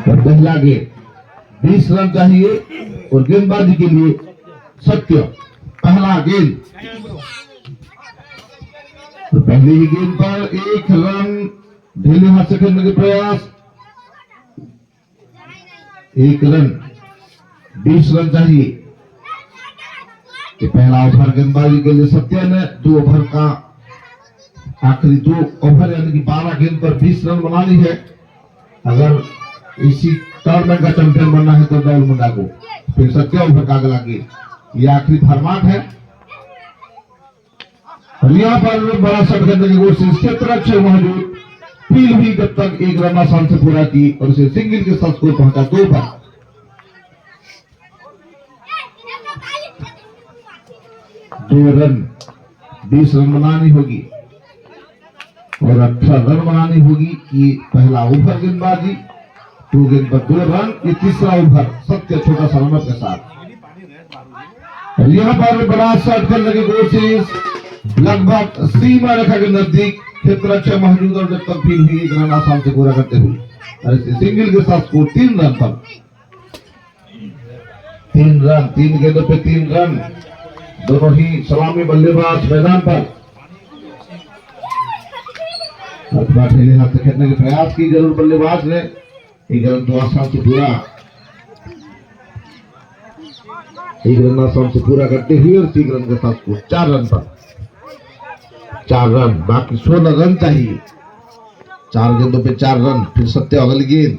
और पहला गेंद 20 रन चाहिए और गेंदबाजी के लिए सत्य पहला गेंद। तो पहली ही गेंद पर 1 रन ढीले हाथ से खेलने के प्रयास। 1 रन 20 रन चाहिए। ये पहला ओवर गेंदबाजी के लिए सत्य ने 2 ओवर का आखिरी 2 ओवर यानी कि 12 गेंद पर 20 रन बना ली है। अगर इसी टूर्नामेंट का चैंपियन बनना है तो डबल मुंडा को फिर सत्य ओवर का अगला गेंद। ये आखिरी फरमाट है और यहाँ पर बड़ा शॉट करने की कोशिश क्षेत्र अच्छे मौजूद फील भी जब तक 1 रन आसान से पूरा की और उसे सिंगल के साथ स्कोर पहुंचा 2 पर। दो रन 20 रन बनानी होगी और 18 रन बनानी होगी। ये पहला ओवर गेंदबाजी 2 गेंद पर 2 रन। ये तीसरा ओवर सत्य छोटा सा रनअप के साथ। और यहाँ पर बड़ा शॉट करने की कोशिश लगभग सीमा रेखा के नजदीक क्षेत्र अच्छा मौजूद और जब तक फील हुई 1 रन आसान से पूरा करते हुए और इसे सिंगल के साथ स्कोर 3 रन पर। 3 रन 3 गेंदों पे 3 रन। दोनों ही सलामी बल्लेबाज मैदान पर। ढीले हाथ से खेलने के प्रयास की जरूर बल्लेबाज ने 1 रन तो आसान से पूरा 1 रन आसान से पूरा करते हुए और 3 रन के साथ स्कोर 4 रन पर। 4 रन बाकी 16 रन चाहिए। 4 गेंदों पे 4 रन। फिर सत्य अगली गेंद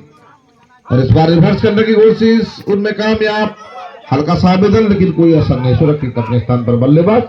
और इस बार रिवर्स करने की कोशिश उनमें कामयाब। हल्का सा आवेदन लेकिन कोई असर नहीं। सुरक्षित अपने स्थान पर बल्लेबाज।